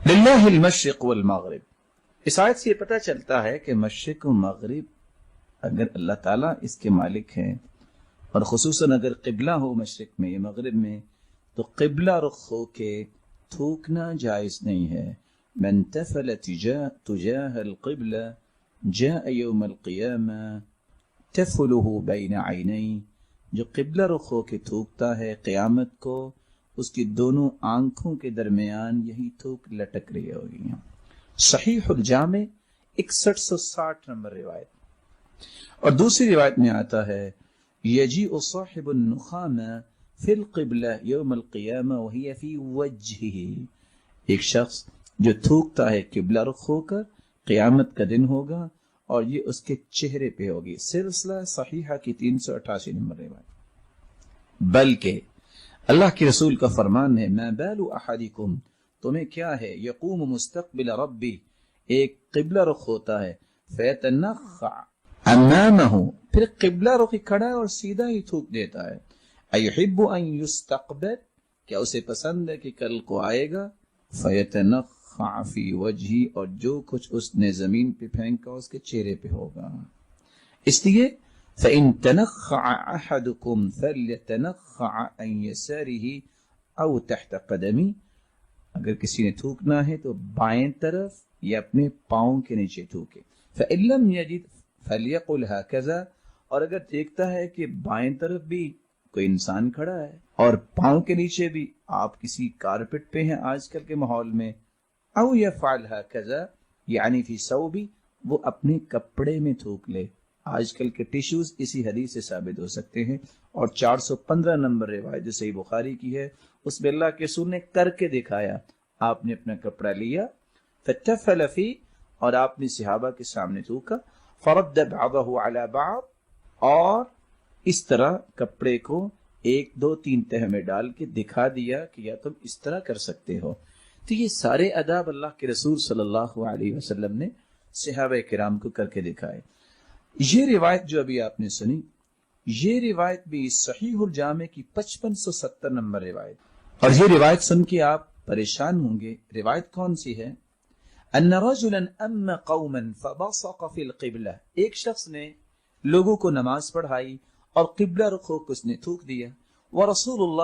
للہ المشرق والمغرب، اس آیت سے یہ پتہ چلتا ہے کہ مشرق و مغرب اگر اللہ تعالیٰ اس کے مالک ہیں، اور خصوصاً اگر قبلہ ہو مشرق میں یا مغرب میں، تو قبلہ رخ ہو کے تھوکنا جائز نہیں ہے۔ من تفل تجاہ القبلہ جاء یوم القیامہ تفلہ بین عینی، جو قبلہ رخ ہو کے تھوکتا ہے قیامت کو اس کی دونوں آنکھوں کے درمیان یہی تھوک لٹک رہی ہوگی۔ صحیح الجامع 6160 نمبر روایت۔ اور دوسری روایت میں آتا ہے یجیء صاحب النخامہ فی القبلہ یوم القیامہ وہی فی وجہہ، ایک شخص جو تھوکتا ہے قبلہ رخ ہو کر قیامت کا دن ہوگا اور یہ اس کے چہرے پہ ہوگی۔ سلسلہ صحیحہ کی 388 نمبر روایت۔ بلکہ اللہ کے رسول کا فرمان ہے ما بال احدکم، تمہیں کیا ہے، یقوم مستقبل ربی، ایک قبلہ رخ ہوتا ہے، فیتنخع امامہ، پھر قبلہ رخ کھڑا ہے اور سیدھا ہی تھوک دیتا ہے۔ ایحب ان یستقبل، کیا اسے پسند ہے کہ کل کو آئے گا، فیتنخع فی وجہی، اور جو کچھ اس نے زمین پہ پھینکا اس کے چہرے پہ ہوگا۔ اس لیے فَإِن تَنَخَّعَ أَحَدُكُمْ فَلْيَتَنَخَّعَ عَنْ يَسَارِهِ أَوْ تَحْتَ قَدَمِهِ، اگر کسی نے تھوکنا ہے تو بائیں طرف یا اپنے پاؤں کے نیچے تھوکے۔ فَإِن لَمْ يَجِدْ فَلْيَقُلْ هَكَذَا، اور اگر دیکھتا ہے کہ بائیں طرف بھی کوئی انسان کھڑا ہے اور پاؤں کے نیچے بھی آپ کسی کارپٹ پہ ہیں آج کل کے ماحول میں، أَوْ يَفْعَلْ هَكَذَا یعنی فی ثوبی، وہ اپنے کپڑے میں تھوک لے۔ آج کل کے ٹیشوز اسی حدیث سے ثابت ہو سکتے ہیں۔ اور 415 نمبر روایت جو صحیح بخاری کی ہے، اس میں اللہ کے رسول نے کر کے دکھایا، آپ نے اپنا کپڑا لیا فتفل فی، اور آپ نے صحابہ کے سامنے تھوکا، فرد بعضہ علی بعض، اور اس طرح کپڑے کو 1 2 3 تہ میں ڈال کے دکھا دیا کہ یا تم اس طرح کر سکتے ہو۔ تو یہ سارے آداب اللہ کے رسول صلی اللہ علیہ وسلم نے صحابہ کرام کو کر کے دکھائے۔ یہ روایت جو ابھی آپ نے سنی، یہ روایت بھی صحیح الجامع کی 5570 نمبر روایت۔ اور یہ روایت سن کے آپ پریشان ہوں گے، روایت کون سی ہے؟ ان رجلا ام قوما فبصق فی القبلہ، ایک شخص نے لوگوں کو نماز پڑھائی اور قبلہ رخ ہو کے اس نے تھوک دیا، ورسول اللہ